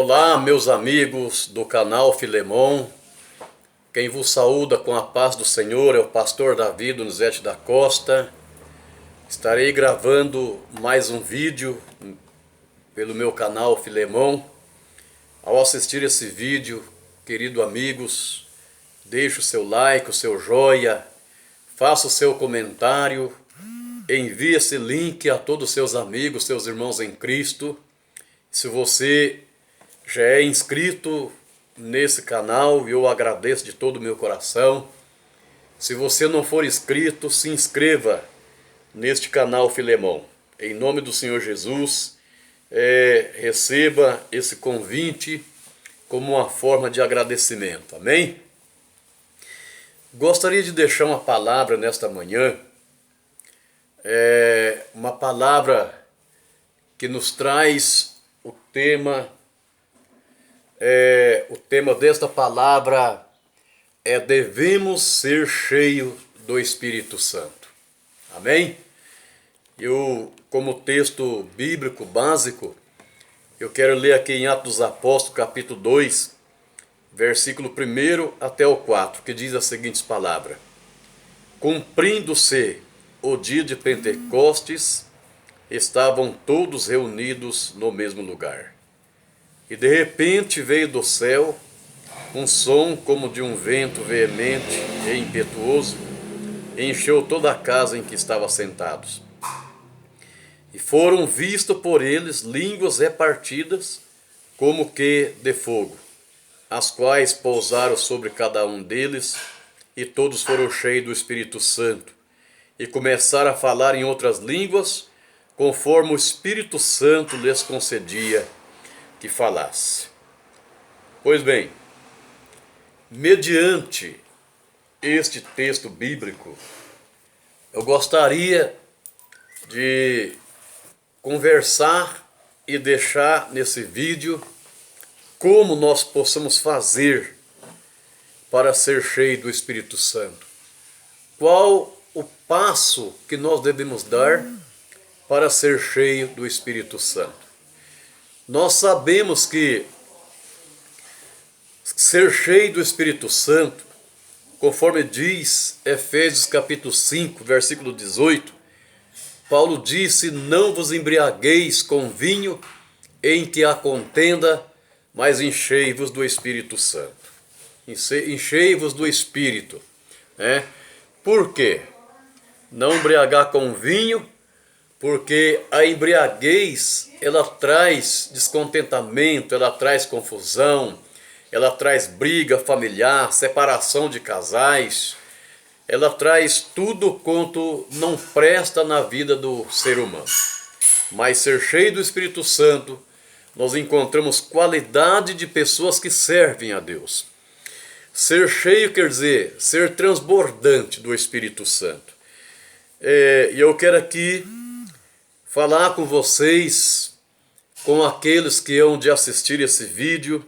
Olá, meus amigos do canal Filemon. Quem vos saúda com a paz do Senhor é o pastor Davi Donizete da Costa. Estarei gravando mais um vídeo pelo meu canal Filemon. Ao assistir esse vídeo, queridos amigos, deixe o seu like, o seu joia, faça o seu comentário, envie esse link a todos os seus amigos, seus irmãos em Cristo. Se você já é inscrito nesse canal, eu agradeço de todo o meu coração. Se você não for inscrito, se inscreva neste canal Filemon. Em nome do Senhor Jesus, receba esse convite como uma forma de agradecimento. Amém? Gostaria de deixar uma palavra nesta manhã, uma palavra que nos traz o tema desta palavra é: devemos ser cheios do Espírito Santo. Amém? Eu, como texto bíblico básico, eu quero ler aqui em Atos dos Apóstolos, capítulo 2, versículo 1 até o 4, que diz as seguintes palavras: Cumprindo-se o dia de Pentecostes, estavam todos reunidos no mesmo lugar. E de repente veio do céu um som como de um vento veemente e impetuoso, e encheu toda a casa em que estavam sentados. E foram vistos por eles línguas repartidas como que de fogo, as quais pousaram sobre cada um deles, e todos foram cheios do Espírito Santo, e começaram a falar em outras línguas, conforme o Espírito Santo lhes concedia que falasse. Pois bem, mediante este texto bíblico, eu gostaria de conversar e deixar nesse vídeo como nós possamos fazer para ser cheio do Espírito Santo. Qual o passo que nós devemos dar para ser cheio do Espírito Santo? Nós sabemos que ser cheio do Espírito Santo, conforme diz Efésios capítulo 5, versículo 18, Paulo disse: não vos embriagueis com vinho em que há contenda, mas enchei-vos do Espírito Santo. Enchei-vos do Espírito. Por quê? Não embriagar com vinho, porque a embriaguez, ela traz descontentamento, ela traz confusão, ela traz briga familiar, separação de casais, ela traz tudo quanto não presta na vida do ser humano. Mas ser cheio do Espírito Santo, nós encontramos qualidade de pessoas que servem a Deus. Ser cheio quer dizer ser transbordante do Espírito Santo. E eu quero aqui falar com vocês, com aqueles que hão de assistir esse vídeo,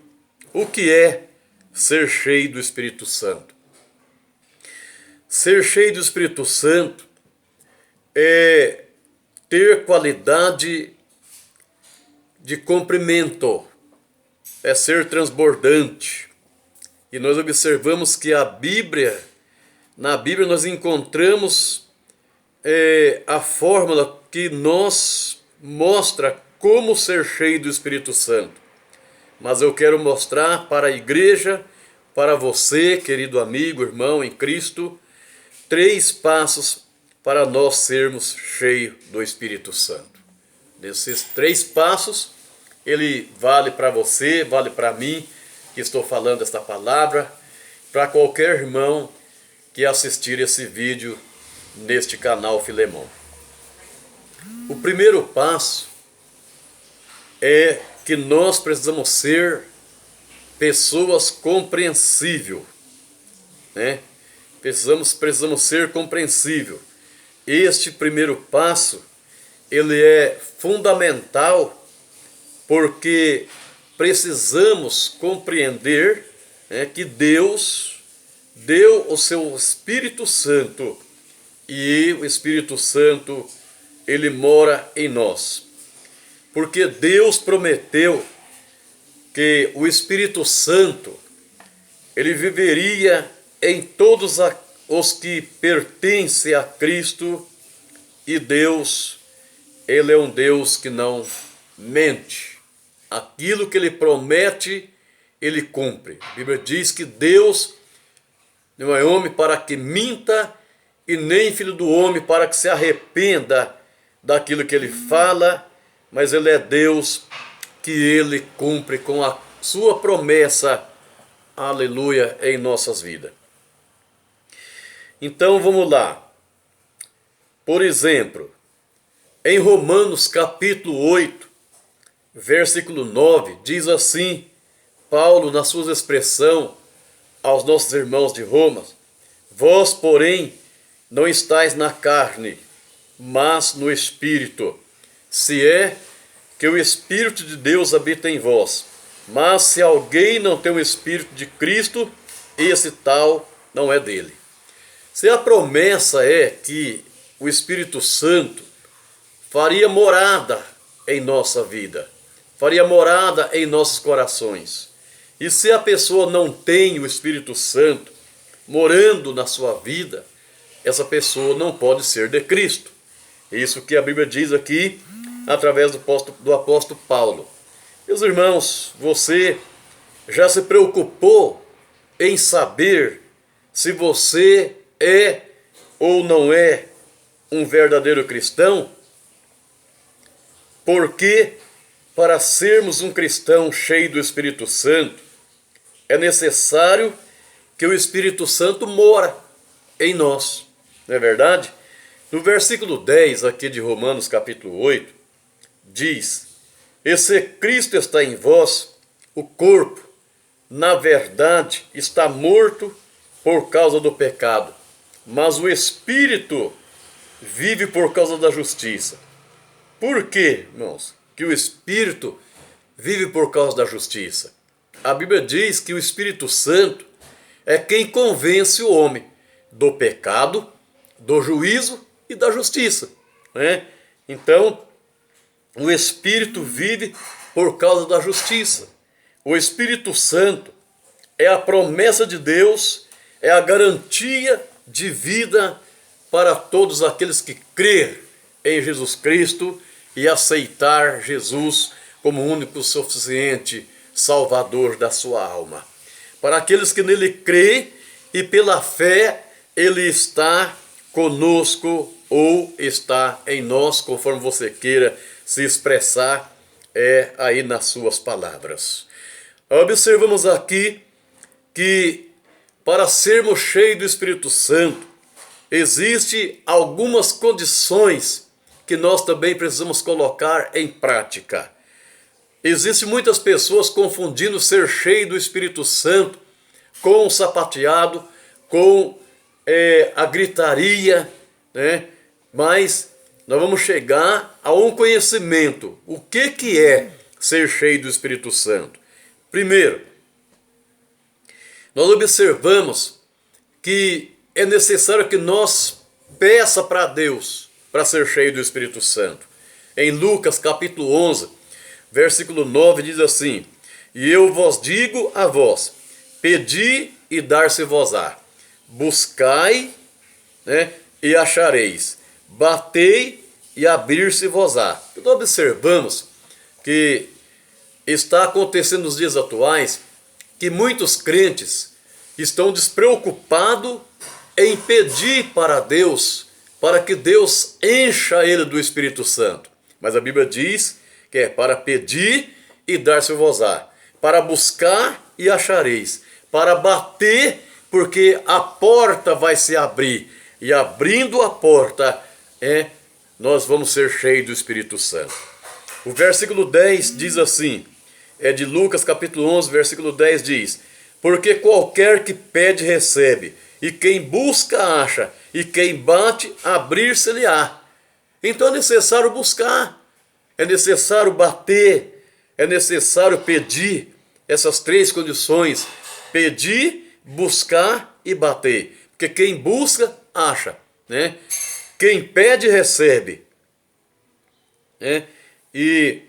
o que é ser cheio do Espírito Santo. Ser cheio do Espírito Santo é ter qualidade de comprimento, é ser transbordante. E nós observamos que na Bíblia nós encontramos a fórmula que nos mostra como ser cheio do Espírito Santo. Mas eu quero mostrar para a igreja, para você, querido amigo, irmão em Cristo, 3 passos para nós sermos cheios do Espírito Santo. Desses 3 passos, ele vale para você, vale para mim, que estou falando esta palavra, para qualquer irmão que assistir esse vídeo neste canal Filemon. O primeiro passo é que nós precisamos ser pessoas compreensíveis, Precisamos ser compreensíveis. Este primeiro passo, ele é fundamental, porque precisamos compreender que Deus deu o seu Espírito Santo, e o Espírito Santo, ele mora em nós. Porque Deus prometeu que o Espírito Santo, ele viveria em todos os que pertencem a Cristo, e Deus, ele é um Deus que não mente. Aquilo que ele promete, ele cumpre. A Bíblia diz que Deus não é homem para que minta, e nem filho do homem para que se arrependa daquilo que ele fala, mas ele é Deus que ele cumpre com a sua promessa, aleluia, em nossas vidas. Então vamos lá. Por exemplo, em Romanos capítulo 8, versículo 9, diz assim, Paulo, na sua expressão aos nossos irmãos de Roma: vós, porém, não estáis na carne, mas no Espírito, se é que o Espírito de Deus habita em vós. Mas se alguém não tem o Espírito de Cristo, esse tal não é dele. Se a promessa é que o Espírito Santo faria morada em nossa vida, faria morada em nossos corações, e se a pessoa não tem o Espírito Santo morando na sua vida, essa pessoa não pode ser de Cristo. Isso que a Bíblia diz aqui, através do apóstolo Paulo. Meus irmãos, você já se preocupou em saber se você é ou não é um verdadeiro cristão? Porque para sermos um cristão cheio do Espírito Santo, é necessário que o Espírito Santo mora em nós, não é verdade? No versículo 10 aqui de Romanos capítulo 8, diz: e se Cristo está em vós, o corpo, na verdade, está morto por causa do pecado, mas o Espírito vive por causa da justiça. Por quê, irmãos, que o Espírito vive por causa da justiça? A Bíblia diz que o Espírito Santo é quem convence o homem do pecado, do juízo e da justiça, né? Então, o Espírito vive por causa da justiça. O Espírito Santo é a promessa de Deus, é a garantia de vida para todos aqueles que crêem em Jesus Cristo e aceitar Jesus como o único suficiente Salvador da sua alma. Para aqueles que nele creem e pela fé ele está conosco ou está em nós, conforme você queira se expressar aí nas suas palavras. Observamos aqui que para sermos cheios do Espírito Santo, existem algumas condições que nós também precisamos colocar em prática. Existem muitas pessoas confundindo ser cheio do Espírito Santo com o sapateado, com a gritaria, né? Mas nós vamos chegar a um conhecimento. O que é ser cheio do Espírito Santo? Primeiro, nós observamos que é necessário que nós peça para Deus para ser cheio do Espírito Santo. Em Lucas capítulo 11, versículo 9 diz assim: e eu vos digo a vós, pedi e dar-se-vos-á, buscai, né, e achareis, batei e abrir-se-vos-á. Então observamos que está acontecendo nos dias atuais que muitos crentes estão despreocupados em pedir para Deus, para que Deus encha ele do Espírito Santo. Mas a Bíblia diz que é para pedir e dar-se-vos-á, para buscar e achareis, para bater, porque a porta vai se abrir, e abrindo a porta, nós vamos ser cheios do Espírito Santo. O versículo 10 diz assim, é de Lucas capítulo 11, versículo 10 diz: porque qualquer que pede recebe, e quem busca acha, e quem bate abrir-se-lhe-á. Então é necessário buscar, é necessário bater, é necessário pedir. Essas três condições: pedir, buscar e bater. Porque quem busca acha, né? Quem pede recebe, né? E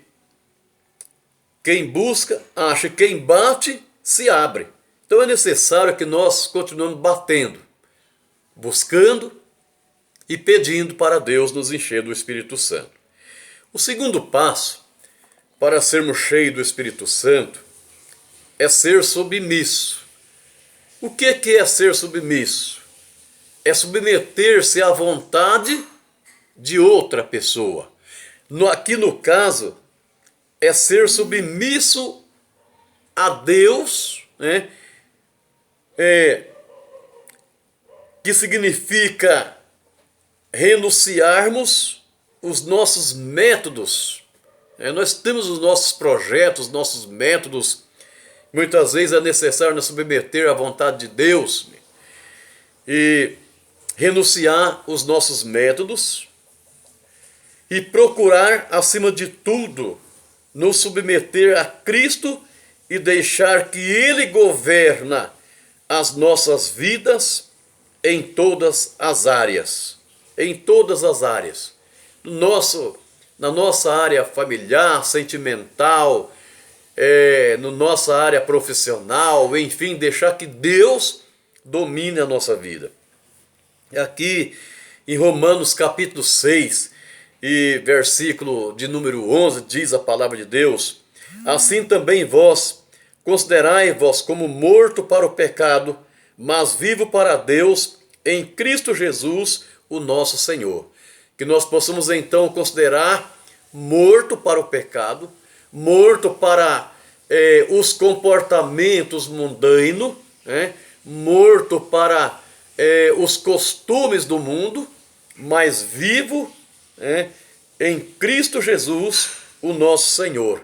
Quem busca, acha. Quem bate, se abre. Então é necessário que nós continuemos batendo, buscando e pedindo para Deus nos encher do Espírito Santo. O segundo passo para sermos cheios do Espírito Santo é ser submisso. O que é ser submisso? É submeter-se à vontade de outra pessoa. Aqui no caso, é ser submisso a Deus, né? Que significa renunciarmos os nossos métodos. Nós temos os nossos projetos, nossos métodos. Muitas vezes é necessário nos submeter à vontade de Deus e renunciar os nossos métodos e procurar, acima de tudo, nos submeter a Cristo e deixar que Ele governa as nossas vidas em todas as áreas. Em todas as áreas. Na nossa área familiar, sentimental, na nossa área profissional, enfim, deixar que Deus domine a nossa vida. Aqui em Romanos capítulo 6 e versículo de número 11, diz a palavra de Deus: assim também vós considerai-vos como morto para o pecado, mas vivo para Deus em Cristo Jesus, o nosso Senhor. Que nós possamos então considerar morto para o pecado, morto para os comportamentos mundanos, morto para os costumes do mundo, mas vivo em Cristo Jesus, o nosso Senhor.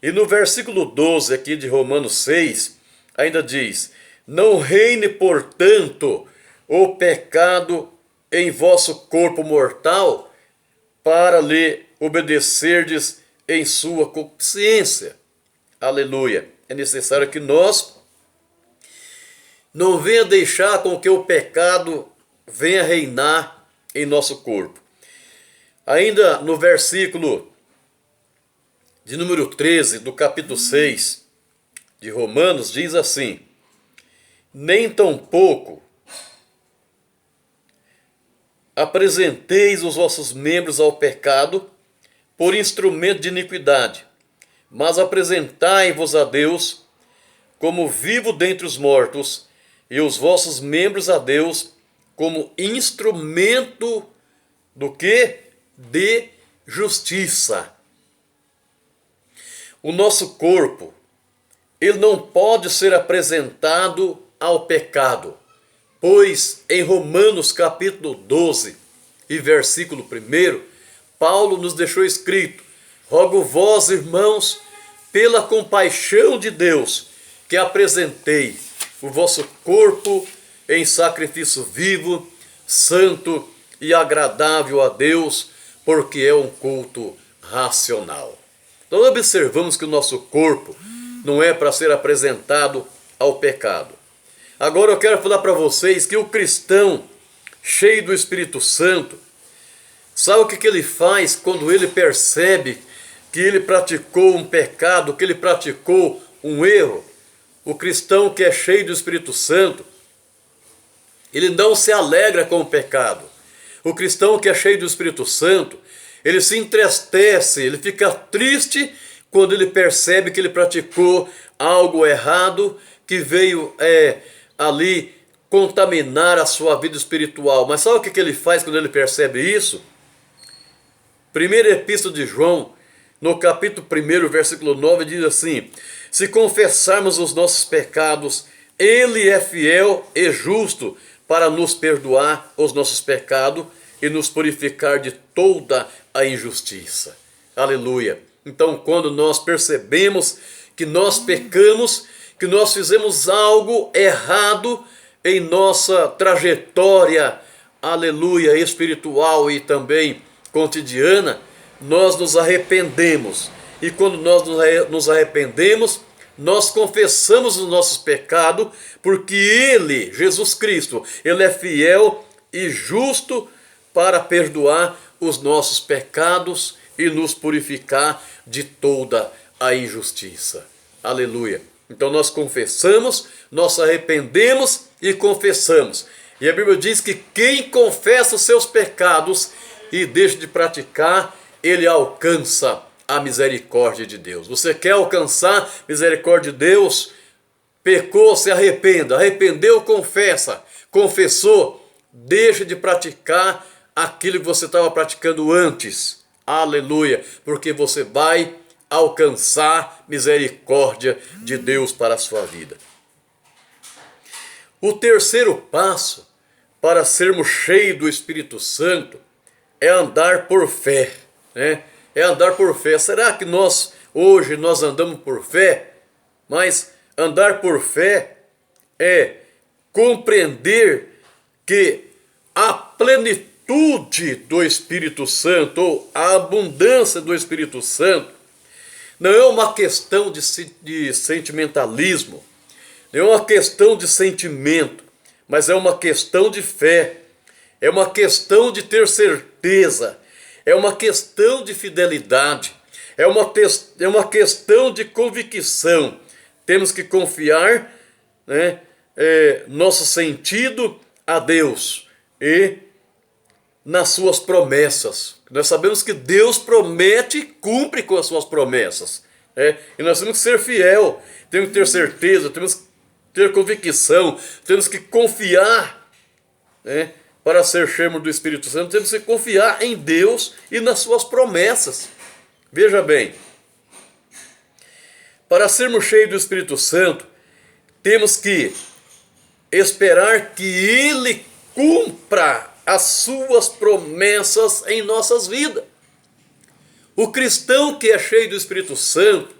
E no versículo 12 aqui de Romanos 6, ainda diz: não reine, portanto, o pecado em vosso corpo mortal, para lhe obedecerdes em sua consciência. Aleluia. É necessário que nós não venha deixar com que o pecado venha reinar em nosso corpo. Ainda no versículo de número 13 do capítulo 6 de Romanos, diz assim: nem tampouco apresenteis os vossos membros ao pecado por instrumento de iniquidade, mas apresentai-vos a Deus como vivo dentre os mortos, e os vossos membros a Deus como instrumento do quê? De justiça. O nosso corpo, ele não pode ser apresentado ao pecado, pois em Romanos capítulo 12 e versículo 1, Paulo nos deixou escrito: rogo vós, irmãos, pela compaixão de Deus, que apresentei o vosso corpo em sacrifício vivo, santo e agradável a Deus, porque é um culto racional. Então observamos que o nosso corpo não é para ser apresentado ao pecado. Agora eu quero falar para vocês que o cristão cheio do Espírito Santo, sabe o que ele faz quando ele percebe que ele praticou um pecado, que ele praticou um erro? O cristão que é cheio do Espírito Santo, ele não se alegra com o pecado. O cristão que é cheio do Espírito Santo, ele se entristece, ele fica triste quando ele percebe que ele praticou algo errado, que veio ali contaminar a sua vida espiritual. Mas sabe o que ele faz quando ele percebe isso? Primeira Epístola de João, no capítulo 1, versículo 9, diz assim: se confessarmos os nossos pecados, Ele é fiel e justo para nos perdoar os nossos pecados e nos purificar de toda a injustiça. Aleluia. Então, quando nós percebemos que nós pecamos, que nós fizemos algo errado em nossa trajetória, aleluia, espiritual e também cotidiana, nós nos arrependemos. E quando nós nos arrependemos, nós confessamos os nossos pecados, porque Ele, Jesus Cristo, Ele é fiel e justo para perdoar os nossos pecados e nos purificar de toda a injustiça. Aleluia. Então nós confessamos, nós arrependemos e confessamos. E a Bíblia diz que quem confessa os seus pecados e deixa de praticar, ele alcança a misericórdia de Deus. Você quer alcançar a misericórdia de Deus? Pecou, se arrependa. Arrependeu, confessa. Confessou, deixa de praticar aquilo que você estava praticando antes. Aleluia. Porque você vai alcançar misericórdia de Deus para a sua vida. O terceiro passo para sermos cheios do Espírito Santo é andar por fé, né? É andar por fé. Será que hoje nós andamos por fé? Mas andar por fé é compreender que a plenitude do Espírito Santo, ou a abundância do Espírito Santo, não é uma questão de sentimentalismo, não é uma questão de sentimento, mas é uma questão de fé, é uma questão de ter certeza, é uma questão de fidelidade, é uma questão de convicção. Temos que confiar, né, nosso sentido a Deus e nas suas promessas. Nós sabemos que Deus promete e cumpre com as suas promessas. E nós temos que ser fiel, temos que ter certeza, temos que ter convicção, temos que confiar, né, para ser cheios do Espírito Santo, temos que confiar em Deus e nas suas promessas. Veja bem, para sermos cheios do Espírito Santo, temos que esperar que Ele cumpra as suas promessas em nossas vidas. O cristão que é cheio do Espírito Santo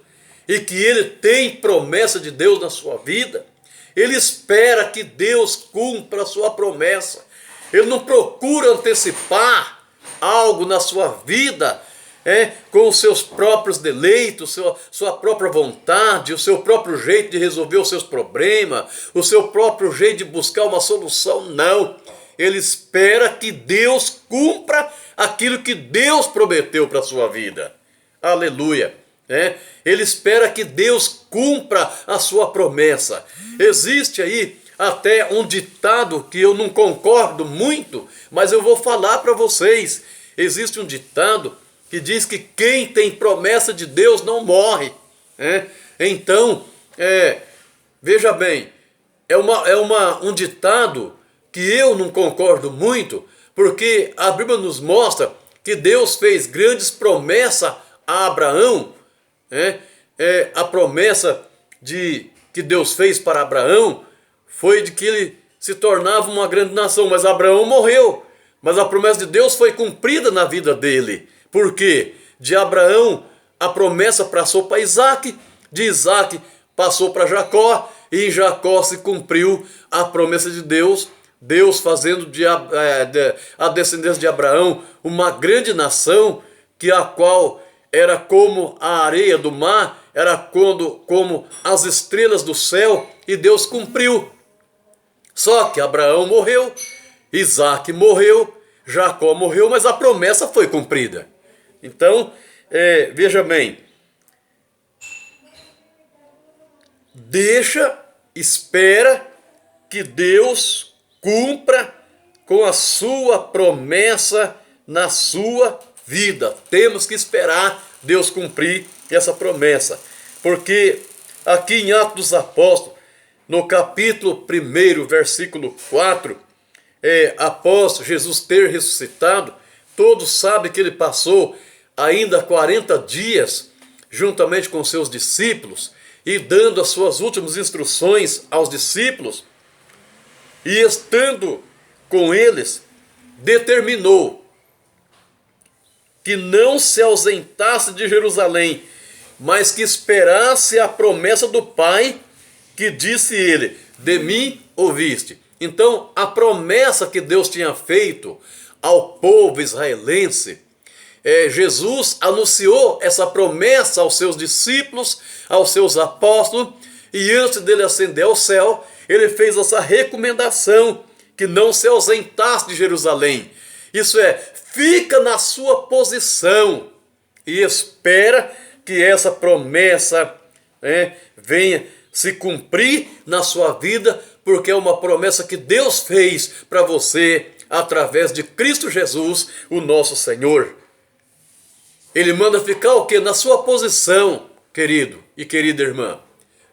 e que ele tem promessa de Deus na sua vida, ele espera que Deus cumpra a sua promessa. Ele não procura antecipar algo na sua vida, com os seus próprios deleitos, sua própria vontade, o seu próprio jeito de resolver os seus problemas, o seu próprio jeito de buscar uma solução. Não. Ele espera que Deus cumpra aquilo que Deus prometeu para a sua vida. Aleluia. Ele espera que Deus cumpra a sua promessa. Existe aí até um ditado que eu não concordo muito, mas eu vou falar para vocês. Existe um ditado que diz que quem tem promessa de Deus não morre. Então, veja bem, um ditado que eu não concordo muito, porque a Bíblia nos mostra que Deus fez grandes promessas a Abraão. A promessa que Deus fez para Abraão foi de que ele se tornava uma grande nação, mas Abraão morreu. Mas a promessa de Deus foi cumprida na vida dele. Por quê? De Abraão a promessa passou para Isaac, de Isaac passou para Jacó, e em Jacó se cumpriu a promessa de Deus, Deus fazendo a descendência de Abraão uma grande nação, a qual era como a areia do mar, era como as estrelas do céu, e Deus cumpriu. Só que Abraão morreu, Isaac morreu, Jacó morreu, mas a promessa foi cumprida. Então, veja bem, espera que Deus cumpra com a sua promessa na sua vida. Temos que esperar Deus cumprir essa promessa. Porque aqui em Atos dos Apóstolos, no capítulo 1, versículo 4, após Jesus ter ressuscitado, todos sabem que ele passou ainda 40 dias juntamente com seus discípulos e dando as suas últimas instruções aos discípulos. E estando com eles, determinou que não se ausentasse de Jerusalém, mas que esperasse a promessa do Pai, que disse ele: de mim ouviste. Então, a promessa que Deus tinha feito ao povo israelense, Jesus anunciou essa promessa aos seus discípulos, aos seus apóstolos, e antes dele ascender ao céu, ele fez essa recomendação, que não se ausentasse de Jerusalém. Isso fica na sua posição e espera que essa promessa venha se cumprir na sua vida, porque é uma promessa que Deus fez para você através de Cristo Jesus, o nosso Senhor. Ele manda ficar o quê? Na sua posição, querido e querida irmã.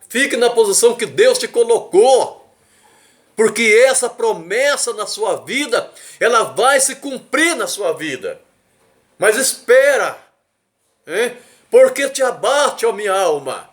Fique na posição que Deus te colocou, porque essa promessa na sua vida, ela vai se cumprir na sua vida. Mas espera, porque te abate, ó minha alma.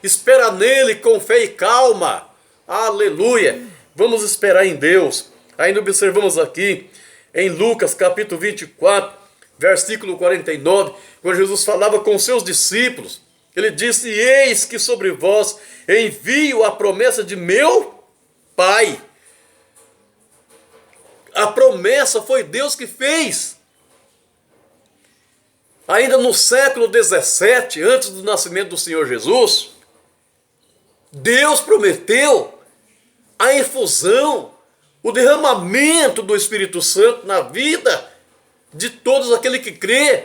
Espera nele com fé e calma. Aleluia. Vamos esperar em Deus. Ainda observamos aqui em Lucas capítulo 24, versículo 49, quando Jesus falava com seus discípulos. Ele disse: eis que sobre vós envio a promessa de meu Pai. A promessa foi Deus que fez. Ainda no século 17, antes do nascimento do Senhor Jesus, Deus prometeu a infusão, o derramamento do Espírito Santo na vida de todos aqueles que crê.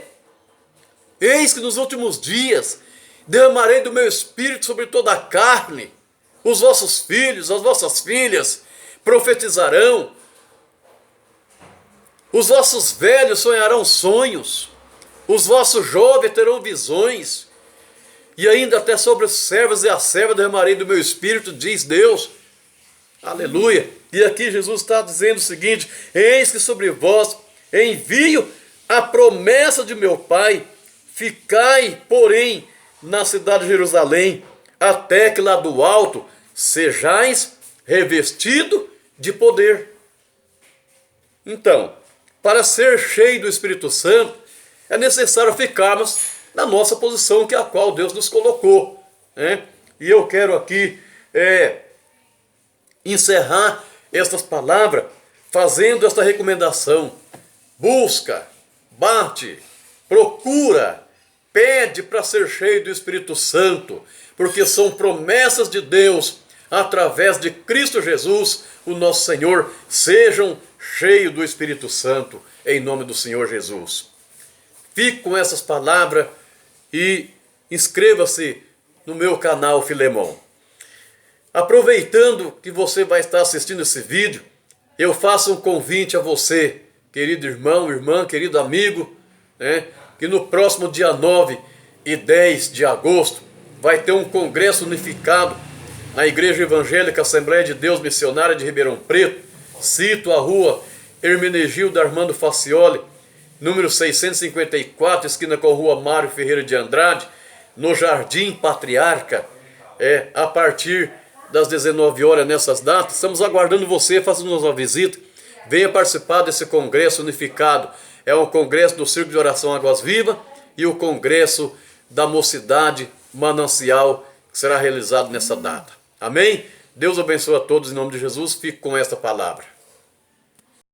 Eis que nos últimos dias derramarei do meu Espírito sobre toda a carne. Os vossos filhos, as vossas filhas profetizarão. Os vossos velhos sonharão sonhos. Os vossos jovens terão visões. E ainda até sobre os servos e as servas derramarei do meu Espírito, diz Deus. Aleluia. E aqui Jesus está dizendo o seguinte: eis que sobre vós envio a promessa de meu Pai. Ficai, porém, na cidade de Jerusalém, até que lá do alto sejais revestido de poder. Então, para ser cheio do Espírito Santo, é necessário ficarmos na nossa posição, que é a qual Deus nos colocou. E eu quero aqui encerrar estas palavras fazendo esta recomendação: busca, bate, procura, pede para ser cheio do Espírito Santo, porque são promessas de Deus através de Cristo Jesus, o nosso Senhor. Sejam cheios do Espírito Santo, em nome do Senhor Jesus. Fique com essas palavras e inscreva-se no meu canal Filemon. Aproveitando que você vai estar assistindo esse vídeo, eu faço um convite a você, querido irmão, irmã, querido amigo, que no próximo dia 9 e 10 de agosto vai ter um congresso unificado na Igreja Evangélica Assembleia de Deus Missionária de Ribeirão Preto. Cito a rua Hermenegildo Armando Facioli, número 654, esquina com a rua Mário Ferreira de Andrade, no Jardim Patriarca, a partir das 19 horas nessas datas. Estamos aguardando você, faça-nos uma visita, venha participar desse congresso unificado. É o congresso do Círculo de Oração Águas Vivas e o congresso da Mocidade Manancial, que será realizado nessa data. Amém? Deus abençoe a todos em nome de Jesus. Fique com esta palavra.